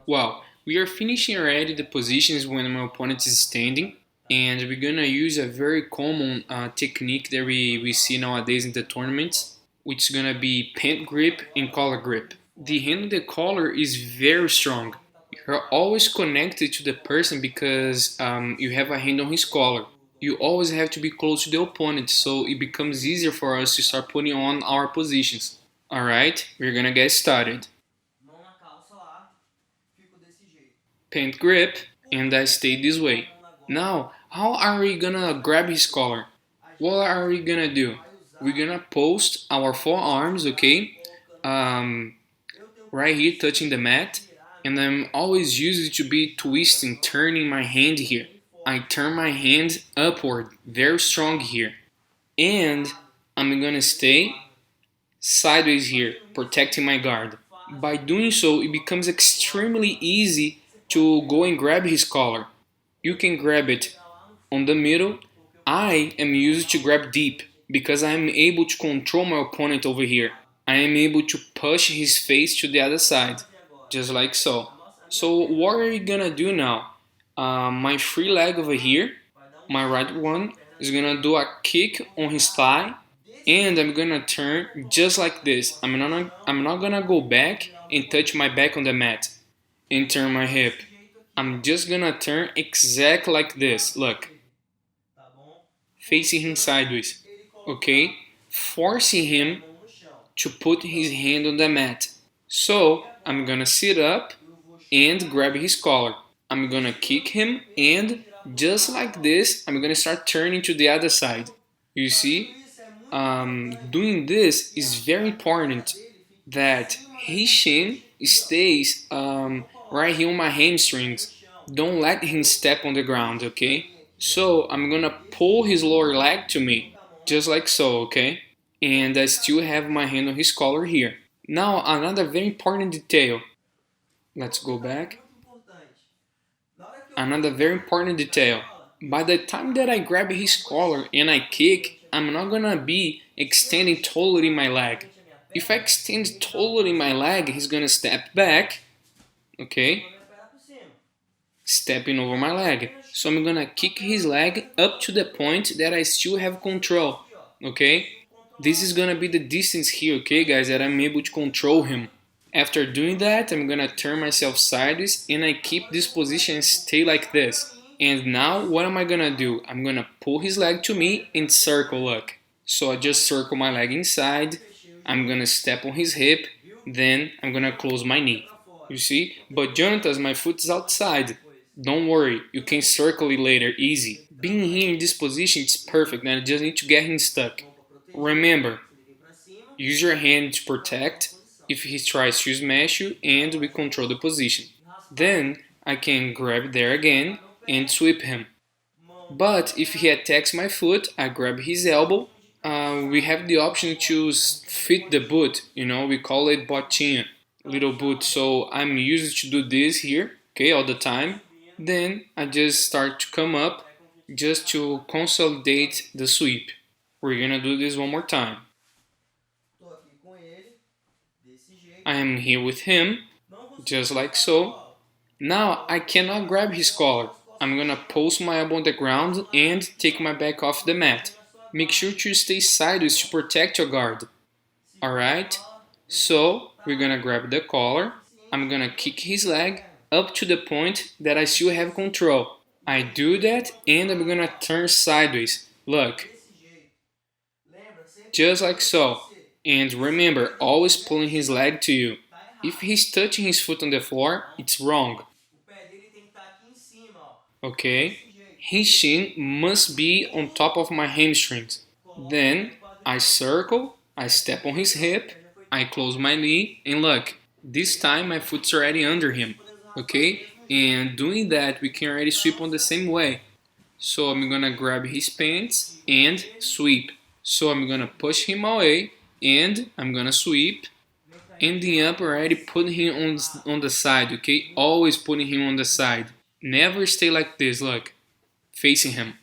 Well, we are finishing already the positions when my opponent is standing, and we're gonna use a very common technique that we see nowadays in the tournaments, which is gonna be pant grip and collar grip. The hand of the collar is very strong. You're always connected to the person because you have a hand on his collar. You always have to be close to the opponent, so it becomes easier for us to start putting on our positions. Alright, we're gonna get started. Pant grip, and I stay this way. Now, how are we gonna grab his collar? What are we gonna do? We're gonna post our forearms, okay? Um, right here touching the mat, and I'm always used to be twisting, turning my hand here. I turn my hand upward, very strong here. And I'm gonna stay sideways here, protecting my guard. By doing so, it becomes extremely easy to go and grab his collar. You can grab it on the middle. I am used to grab deep because I am able to control my opponent over here. I am able to push his face to the other side, just like so. So what are we gonna do now? My free leg over here, my right one, is gonna do a kick on his thigh, and I'm gonna turn just like this. I'm not gonna go back and touch my back on the mat and turn my hip. I'm just gonna turn exactly like this. Look, facing him sideways. Okay, forcing him to put his hand on the mat. So I'm gonna sit up and grab his collar. I'm gonna kick him, and just like this, I'm gonna start turning to the other side. You see, doing this is very important that his shin stays right here on my hamstrings. Don't let him step on the ground, okay? So I'm gonna pull his lower leg to me, just like so, okay? And I still have my hand on his collar here. Now another very important detail. Let's go back. Another very important detail. By the time that I grab his collar and I kick, I'm not gonna be extending totally my leg. If I extend totally my leg, he's gonna step back, okay? Stepping over my leg. So I'm gonna kick his leg up to the point that I still have control, okay? This is gonna be the distance here, okay, guys, that I'm able to control him. After doing that, I'm gonna turn myself sideways and I keep this position and stay like this. And now, what am I gonna do? I'm gonna pull his leg to me and circle, look. So I just circle my leg inside, I'm gonna step on his hip, then I'm gonna close my knee. You see? But Jonathan, my foot is outside. Don't worry, you can circle it later, easy. Being here in this position is perfect, and I just need to get him stuck. Remember, use your hand to protect if he tries to smash you, and we control the position. Then I can grab there again and sweep him. But if he attacks my foot, I grab his elbow. We have the option to fit the boot, we call it botinha, little boot. So I'm used to do this here, okay, all the time. Then I just start to come up just to consolidate the sweep. We're gonna do this one more time. I am here with him, just like so. Now I cannot grab his collar. I'm gonna post my elbow on the ground and take my back off the mat. Make sure to stay sideways to protect your guard. Alright? So we're gonna grab the collar. I'm gonna kick his leg up to the point that I still have control. I do that and I'm gonna turn sideways. Look. Just like so. And remember, always pulling his leg to you. If he's touching his foot on the floor, it's wrong. Okay? His shin must be on top of my hamstrings. Then I circle, I step on his hip, I close my knee, and look, this time my foot's already under him. Okay? And doing that, we can already sweep on the same way. So I'm gonna grab his pants and sweep. So I'm gonna push him away and I'm gonna sweep, ending up already putting him on the side, okay? Always putting him on the side. Never stay like this, look, facing him.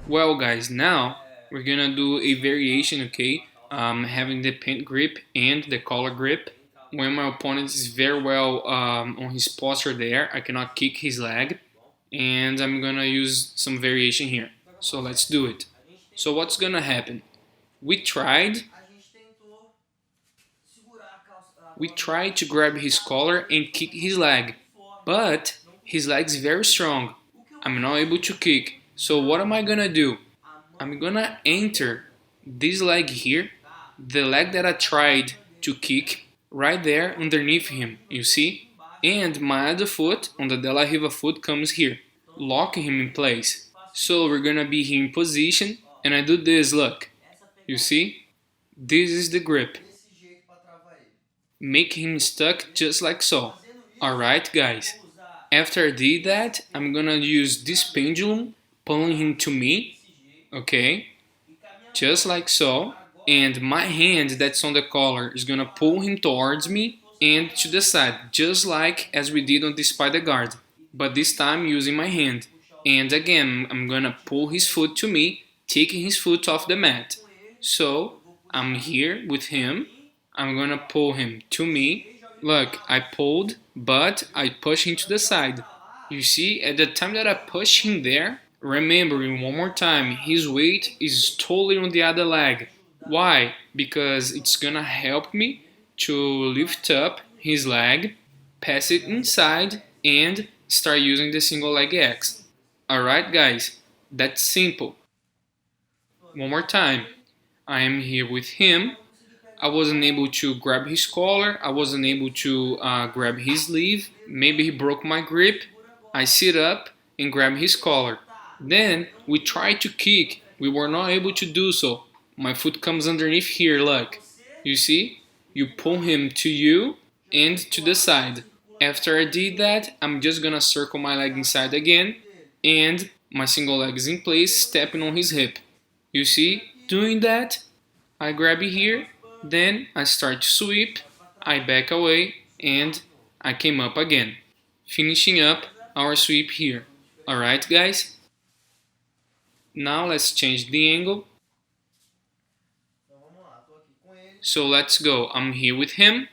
Well guys, now we're gonna do a variation, okay, having the pant grip and the collar grip. When my opponent is very well on his posture there, I cannot kick his leg, and I'm gonna use some variation here. So let's do it. So what's gonna happen? We tried we tried to grab his collar and kick his leg, but his leg is very strong. I'm not able to kick. So what am I gonna do? I'm gonna enter this leg here, the leg that I tried to kick, right there underneath him, you see? And my other foot, on the De La Riva foot, comes here, locking him in place. So we're gonna be here in position, and I do this, look. You see? This is the grip. Make him stuck just like so. Alright, guys. After I did that, I'm gonna use this pendulum, pulling him to me, okay? Just like so. And my hand that's on the collar is gonna pull him towards me and to the side, just like as we did on the spider guard, but this time using my hand. And again, I'm gonna pull his foot to me, taking his foot off the mat. So I'm here with him. I'm gonna pull him to me. Look, I pulled, but I pushed him to the side. You see, at the time that I push him there, remembering one more time, his weight is totally on the other leg. Why? Because it's gonna help me to lift up his leg, pass it inside, and start using the single leg X. Alright, guys, that's simple. One more time. I am here with him. I wasn't able to grab his collar. I wasn't able to grab his sleeve. Maybe he broke my grip. I sit up and grab his collar. Then we tried to kick. We were not able to do so. My foot comes underneath here, look. You see? You pull him to you and to the side. After I did that, I'm just gonna circle my leg inside again, and my single leg is in place, stepping on his hip. You see? Doing that, I grab it here, then I start to sweep, I back away, and I came up again. Finishing up our sweep here. Alright, guys? Now let's change the angle. So let's go. I'm here with him.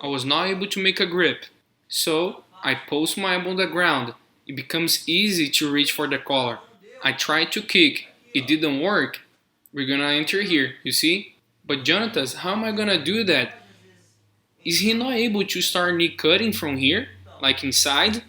I was not able to make a grip. So I post my elbow on the ground. It becomes easy to reach for the collar. I tried to kick. It didn't work. We're gonna enter here, you see? But Jonathan, how am I gonna do that? Is he not able to start knee cutting from here? Like inside?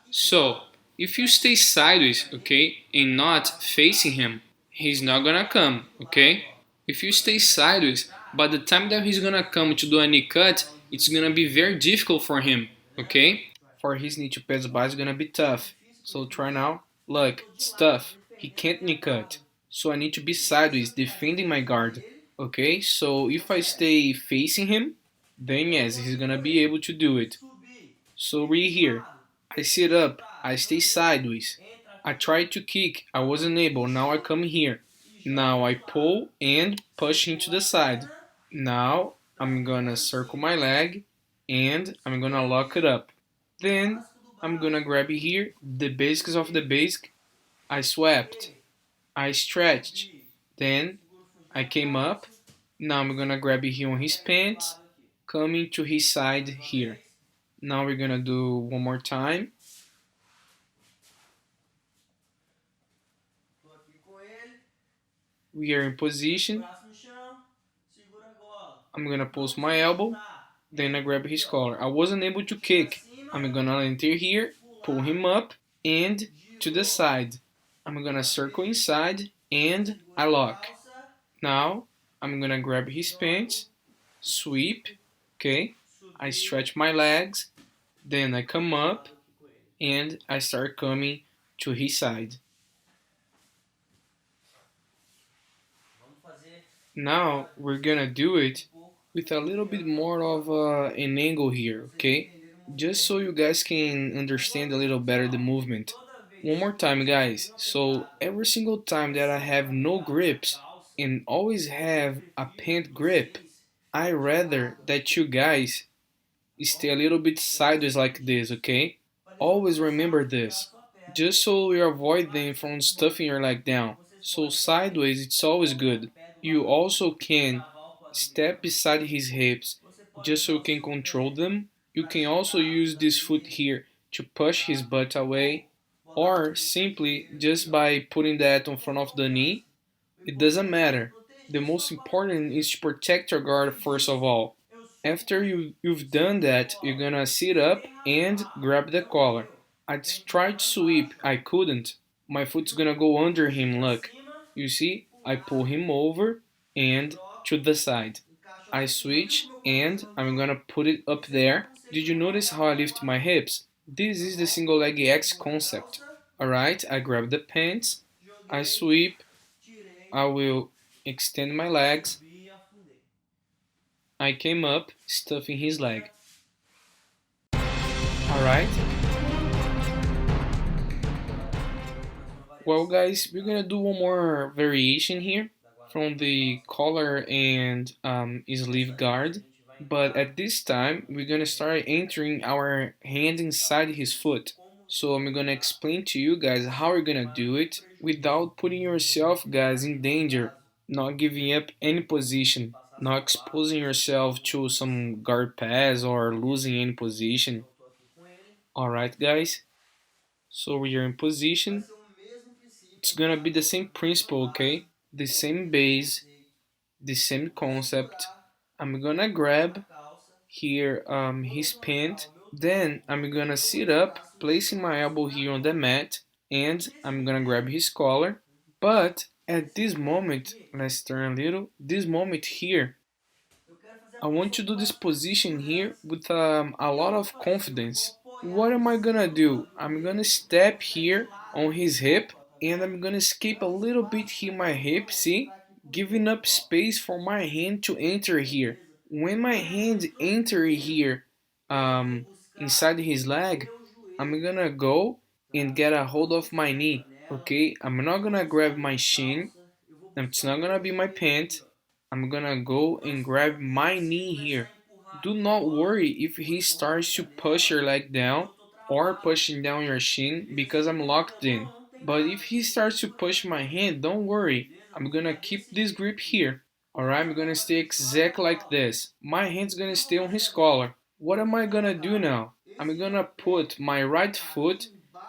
So, if you stay sideways, okay, and not facing him, he's not gonna come, okay? If you stay sideways, by the time that he's gonna come to do a knee cut, it's gonna be very difficult for him, okay? For his knee to pass by, it's gonna be tough. So try now. Look, it's tough. He can't knee cut. So I need to be sideways, defending my guard, okay? So if I stay facing him, then yes, he's gonna be able to do it. So we're here. I sit up, I stay sideways. I tried to kick, I wasn't able, now I come here. Now I pull and push him to the side. Now I'm gonna circle my leg and I'm gonna lock it up. Then I'm gonna grab it here, the basics of the basic. I swept, I stretched, then I came up. Now I'm gonna grab it here on his pants, coming to his side here. Now we're gonna do one more time. We are in position. I'm gonna post my elbow, then I grab his collar. I wasn't able to kick. I'm gonna enter here, pull him up, and to the side. I'm gonna circle inside, and I lock. Now, I'm gonna grab his pants, sweep, okay? I stretch my legs, then I come up, and I start coming to his side. Now we're gonna do it with a little bit more of an angle here, okay? Just so you guys can understand a little better the movement. One more time, guys. So every single time that I have no grips and always have a pant grip, I rather that you guys stay a little bit sideways like this, okay? Always remember this, just so you avoid them from stuffing your leg down. So sideways, it's always good. You also can step beside his hips just so you can control them. You can also use this foot here to push his butt away, or simply just by putting that in front of the knee. It doesn't matter. The most important is to protect your guard first of all. After you've done that, you're gonna sit up and grab the collar. I tried to sweep, I couldn't. My foot's gonna go under him, look. You see, I pull him over and to the side. I switch and I'm gonna put it up there. Did you notice how I lift my hips? This is the single leg X concept. Alright, I grab the pants, I sweep, I will extend my legs. I came up, stuffing his leg. Alright? Well, guys, we're gonna do one more variation here from the collar and sleeve guard. But at this time, we're gonna start entering our hand inside his foot. So I'm gonna explain to you guys how you're gonna do it without putting yourself, guys, in danger, not giving up any position, not exposing yourself to some guard pass or losing any position. Alright, guys? So we are in position. It's gonna be the same principle, okay? The same base, the same concept. I'm gonna grab here his pant, then I'm gonna sit up, placing my elbow here on the mat, and I'm gonna grab his collar. But at this moment, let's turn a little, this moment here, I want to do this position here with a lot of confidence. What am I gonna do? I'm gonna step here on his hip and I'm gonna escape a little bit here my hip, see? Giving up space for my hand to enter here. When my hand enter here inside his leg, I'm gonna go and get a hold of my knee, okay? I'm not gonna grab my shin, it's not gonna be my pant. I'm gonna go and grab my knee here. Do not worry if he starts to push your leg down or pushing down your shin because I'm locked in. But if he starts to push my hand, don't worry. I'm gonna keep this grip here. Alright, I'm gonna stay exactly like this. My hand's gonna stay on his collar. What am I gonna do now? I'm gonna put my right foot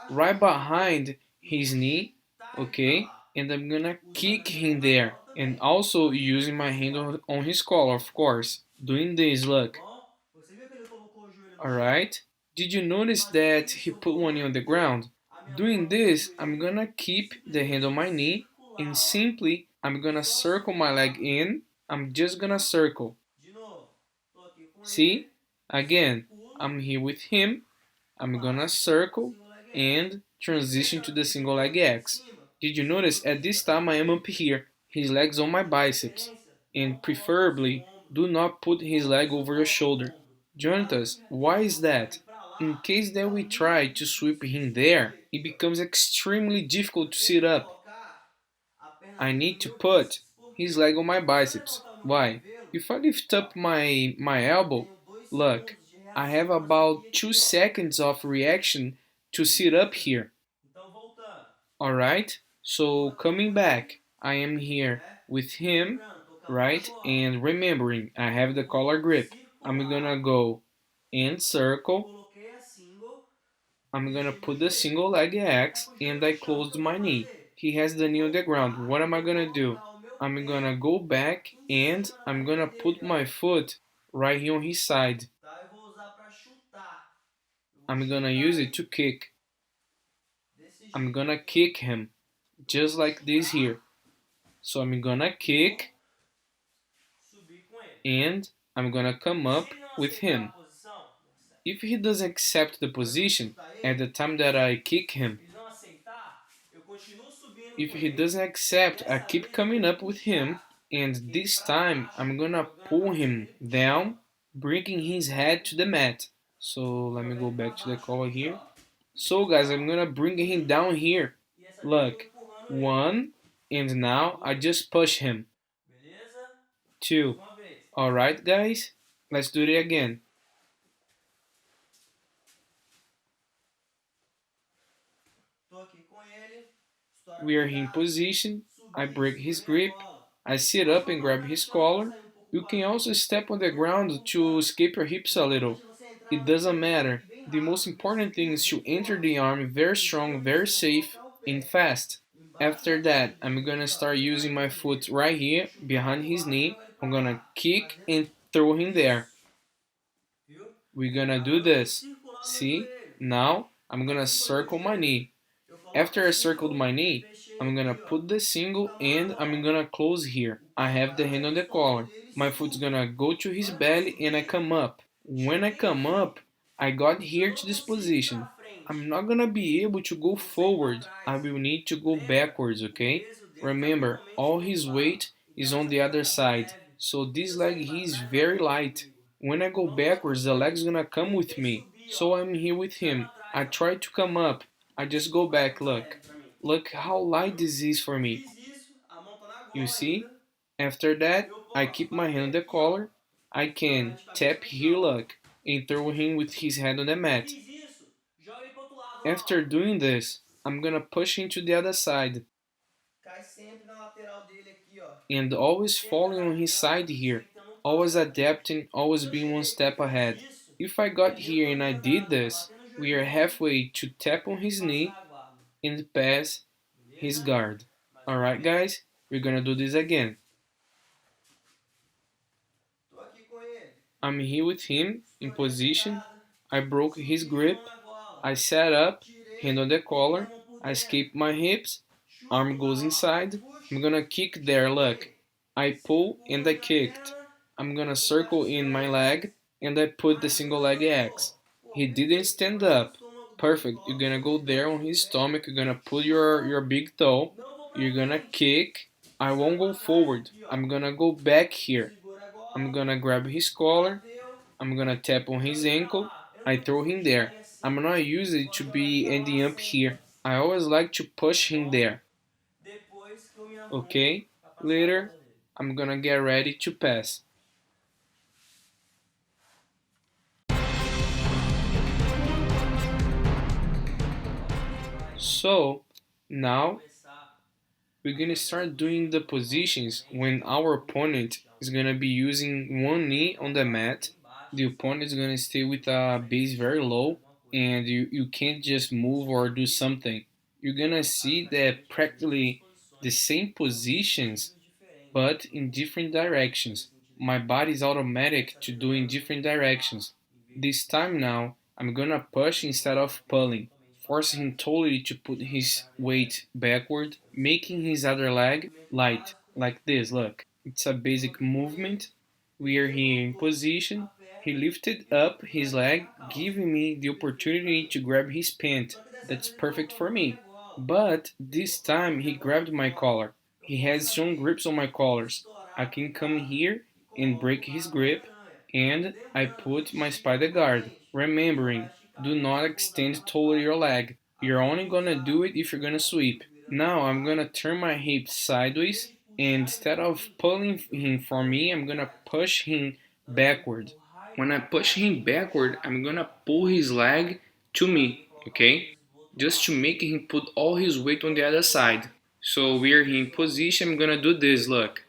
right behind his knee, okay? And I'm gonna kick him there. And also using my hand on his collar, of course. Doing this, look. Alright? Did you notice that he put one knee on the ground? Doing this, I'm gonna keep the hand on my knee and simply I'm gonna circle my leg in. I'm just gonna circle. See? Again, I'm here with him. I'm gonna circle and transition to the single leg X. Did you notice at this time I am up here, his legs on my biceps, and preferably do not put his leg over your shoulder. Jonatas, why is that? In case that we try to sweep him there, it becomes extremely difficult to sit up. I need to put his leg on my biceps. Why? If I lift up my elbow, look, I have about 2 seconds of reaction to sit up here. Alright? So coming back, I am here with him, right? And remembering, I have the collar grip. I'm gonna go and circle. I'm gonna put the single leg X and I closed my knee. He has the knee on the ground. What am I gonna do? I'm gonna go back and I'm gonna put my foot right here on his side. I'm gonna use it to kick. I'm gonna kick him just like this here. So I'm gonna kick and I'm gonna come up with him. If he doesn't accept the position at the time that I kick him, if he doesn't accept, I keep coming up with him, and this time I'm gonna pull him down, bringing his head to the mat. So let me go back to the collar here. So guys, I'm gonna bring him down here. Look, one, and now I just push him. Two. Alright guys, let's do it again. We are in position. I break his grip. I sit up and grab his collar. You can also step on the ground to escape your hips a little. It doesn't matter. The most important thing is to enter the arm very strong, very safe, and fast. After that, I'm gonna start using my foot right here behind his knee. I'm gonna kick and throw him there. We're gonna do this. See? Now I'm gonna circle my knee. After I circled my knee, I'm gonna put the single and I'm gonna close here. I have the hand on the collar. My foot's gonna go to his belly and I come up. When I come up, I got here to this position. I'm not gonna be able to go forward. I will need to go backwards, okay? Remember, all his weight is on the other side. So this leg here is very light. When I go backwards, the leg's gonna come with me. So I'm here with him. I try to come up. I just go back, look. Look how light this is for me. You see? After that, I keep my hand on the collar. I can tap here, look, and throw him with his head on the mat. After doing this, I'm gonna push him to the other side and always falling on his side here, always adapting, always being one step ahead. If I got here and I did this, we are halfway to tap on his knee and pass his guard. Alright guys, we're gonna do this again. I'm here with him in position. I broke his grip. I sat up, hand on the collar. I escape my hips. Arm goes inside. I'm gonna kick there, look. I pull and I kicked. I'm gonna circle in my leg and I put the single leg X. He didn't stand up. Perfect. You're gonna go there on his stomach. You're gonna put your big toe. You're gonna kick. I won't go forward. I'm gonna go back here. I'm gonna grab his collar. I'm gonna tap on his ankle. I throw him there. I'm not used to be ending up here. I always like to push him there. Okay? Later, I'm gonna get ready to pass. So, now we're gonna start doing the positions when our opponent is gonna be using one knee on the mat. The opponent is gonna stay with a base very low and you can't just move or do something. You're gonna see that practically the same positions but in different directions. My body is automatic to do in different directions. This time now, I'm gonna push instead of pulling, forcing him totally to put his weight backward, making his other leg light, like this, look. It's a basic movement. We are here in position. He lifted up his leg, giving me the opportunity to grab his pant. That's perfect for me. But this time he grabbed my collar. He has strong grips on my collars. I can come here and break his grip, and I put my spider guard, remembering, do not extend totally your leg. You're only gonna do it if you're gonna sweep. Now I'm gonna turn my hips sideways, and instead of pulling him for me, I'm gonna push him backward. When I push him backward, I'm gonna pull his leg to me, okay? Just to make him put all his weight on the other side. So we're in position, I'm gonna do this, look.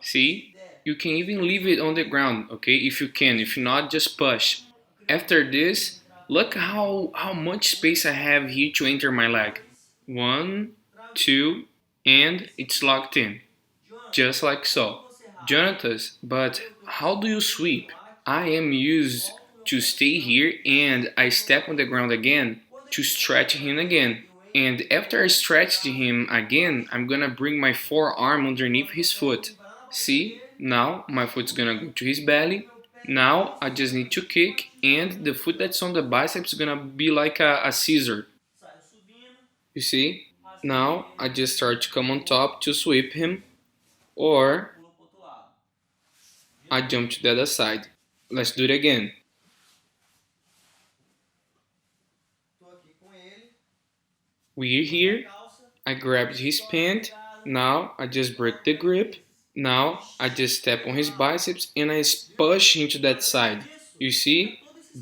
See? You can even leave it on the ground, okay? If you can, if not, just push. After this, look how much space I have here to enter my leg. One, two, and it's locked in. Just like so. Jonathan, but how do you sweep? I am used to stay here and I step on the ground again to stretch him again. And after I stretched him again, I'm gonna bring my forearm underneath his foot. See? Now my foot's gonna go to his belly. Now I just need to kick and the foot that's on the biceps is gonna be like a scissor. You see? Now I just start to come on top to sweep him or I jump to the other side. Let's do it again. We're here. I grabbed his pant. Now I just break the grip. Now I just step on his biceps and I push into that side. You see?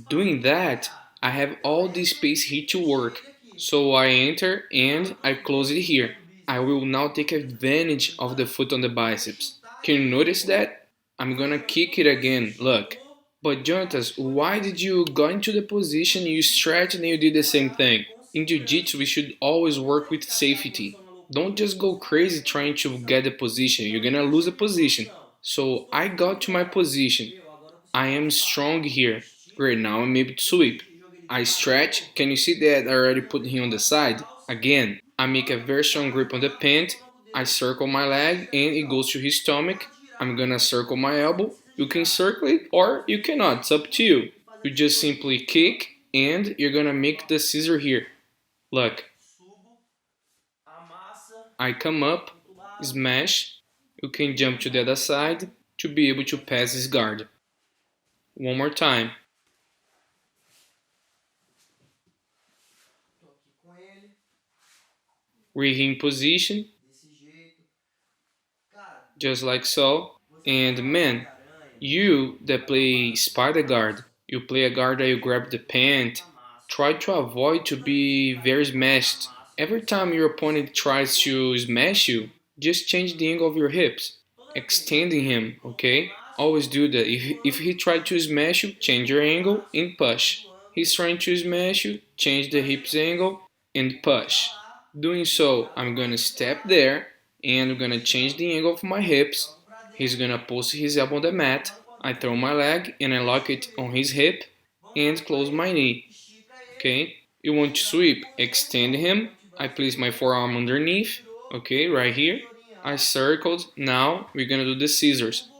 Doing that, I have all this space here to work. So I enter and I close it here. I will now take advantage of the foot on the biceps. Can you notice that? I'm gonna kick it again, look. But Jonatas, why did you go into the position, you stretch and you did the same thing? In Jiu-Jitsu, we should always work with safety. Don't just go crazy trying to get the position, you're gonna lose the position. So I got to my position. I am strong here. Great, now I'm able to sweep. I stretch. Can you see that I already put him on the side? Again, I make a very strong grip on the pant. I circle my leg and it goes to his stomach. I'm gonna circle my elbow. You can circle it or you cannot. It's up to you. You just simply kick and you're gonna make the scissor here. Look, I come up, smash. You can jump to the other side to be able to pass his guard. One more time. We're in position, just like so. And man, you that play spider guard, you play a guard that you grab the pant, try to avoid to be very smashed. Every time your opponent tries to smash you, just change the angle of your hips, extending him, okay? Always do that. If he tried to smash you, change your angle and push. He's trying to smash you, change the hips angle and push. Doing so, I'm gonna step there and I'm gonna change the angle of my hips. He's gonna post his elbow on the mat. I throw my leg and I lock it on his hip and close my knee. Okay, you want to sweep, extend him. I place my forearm underneath. Okay, right here. I circled. Now we're gonna do the scissors.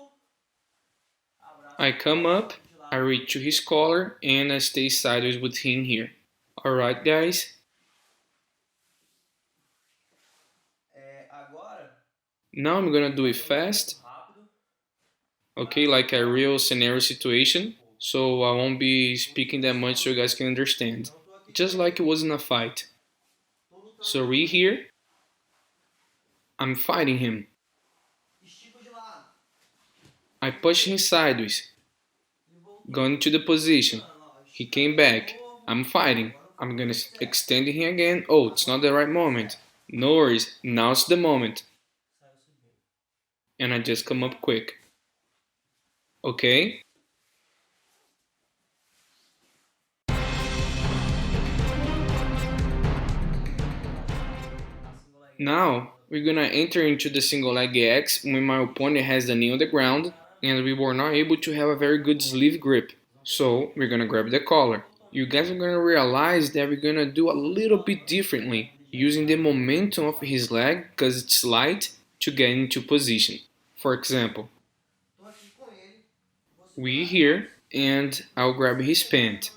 I come up, I reach to his collar and I stay sideways with him here. Alright, guys. Now I'm gonna do it fast, okay, like a real scenario situation, so I won't be speaking that much so you guys can understand. Just like it was in a fight. So we here, I'm fighting him. I push him sideways, going into the position. He came back. I'm fighting. I'm gonna extend him again. Oh, it's not the right moment. No worries, now's the moment. And I just come up quick. Okay? Now, we're gonna enter into the single leg X when my opponent has the knee on the ground and we were not able to have a very good sleeve grip. So, we're gonna grab the collar. You guys are gonna realize that we're gonna do a little bit differently, using the momentum of his leg because it's light to get into position. For example, we here and I'll grab his pant.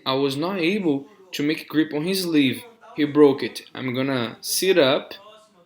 I was not able to make grip on his sleeve. He broke it. I'm gonna sit up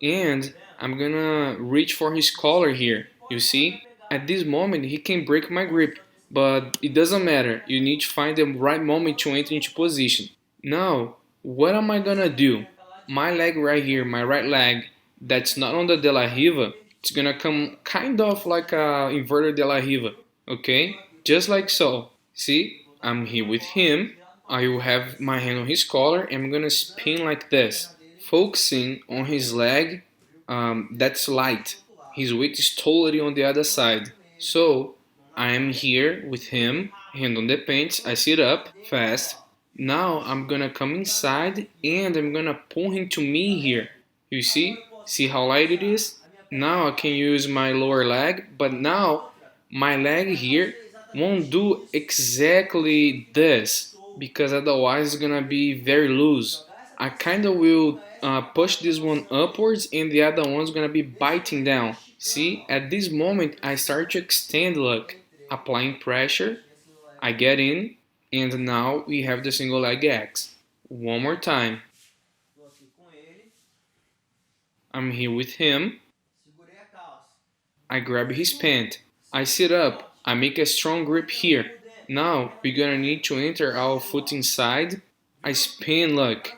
and I'm gonna reach for his collar here. You see? At this moment he can break my grip, but it doesn't matter. You need to find the right moment to enter into position. Now, what am I gonna do? My leg right here, my right leg, that's not on the De La Riva, it's gonna come kind of like a inverted De La Riva, okay? Just like so. See? I'm here with him. I will have my hand on his collar and I'm gonna spin like this, focusing on his leg that's light. His weight is totally on the other side. So I am here with him, hand on the pants. I sit up fast. Now I'm gonna come inside and I'm gonna pull him to me here. You see? See how light it is? Now I can use my lower leg, but now my leg here won't do exactly this because otherwise it's gonna be very loose. I kinda will push this one upwards and the other one's gonna be biting down. See, at this moment I start to extend, look, applying pressure, I get in, and now we have the single leg X. One more time. I'm here with him. I grab his pant. I sit up. I make a strong grip here. Now we're gonna need to enter our foot inside. I spin, look.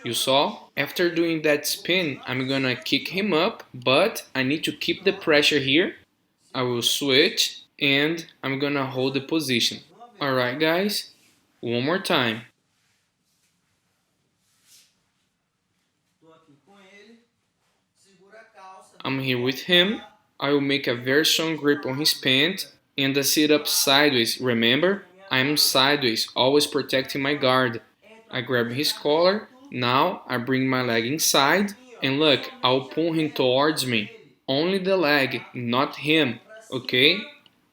You saw? After doing that spin, I'm gonna kick him up, but I need to keep the pressure here. I will switch and I'm gonna hold the position. Alright guys, one more time. I'm here with him. I will make a very strong grip on his pant and a sit up sideways. Remember, I'm sideways, always protecting my guard. I grab his collar. Now I bring my leg inside and look, I'll pull him towards me. Only the leg, not him. Okay?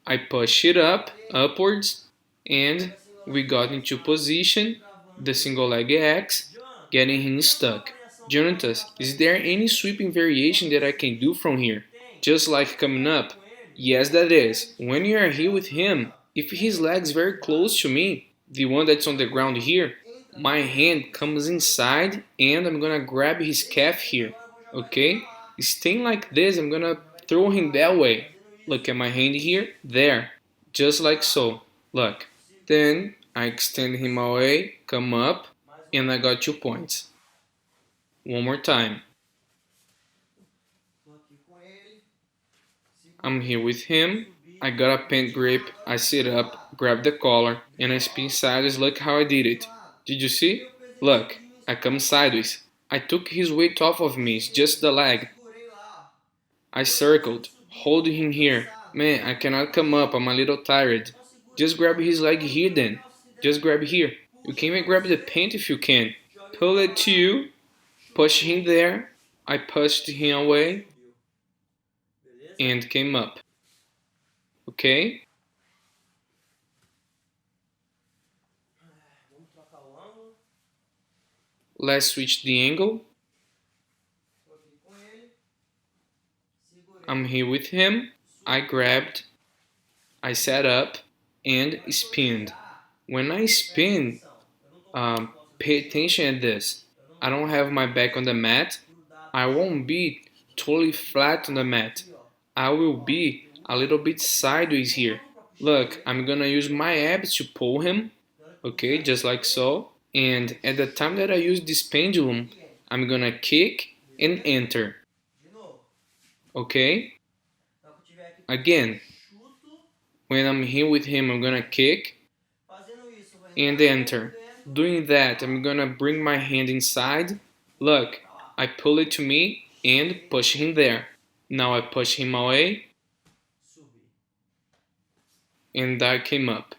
I push it up, upwards, and we got into position, the single leg X, getting him stuck. Jonatas, is there any sweeping variation that I can do from here? Just like coming up? Yes, that is. When you are here with him, if his leg's very close to me, the one that's on the ground here, my hand comes inside and I'm gonna grab his calf here. Okay? Staying like this, I'm gonna throw him that way. Look at my hand here, there. Just like so. Look. Then I extend him away, come up, and I got 2 points. One more time. I'm here with him. I got a pant grip, I sit up, grab the collar, and I spin sideways. Look how I did it. Did you see? Look, I come sideways. I took his weight off of me, it's just the leg. I circled, holding him here. Man, I cannot come up, I'm a little tired. Just grab his leg here then. Just grab here. You can even grab the pant if you can. Pull it to you. Push him there. I pushed him away and came up. Okay? Let's switch the angle. I'm here with him. I grabbed, I sat up and spinned. When I spin, pay attention at this. I don't have my back on the mat. I won't be totally flat on the mat. I will be a little bit sideways here. Look, I'm gonna use my abs to pull him. Okay, just like so. And at the time that I use this pendulum, I'm gonna kick and enter. Okay? Again, when I'm here with him, I'm gonna kick and enter. Doing that, I'm gonna bring my hand inside. Look, I pull it to me and push him there. Now I push him away and I came up.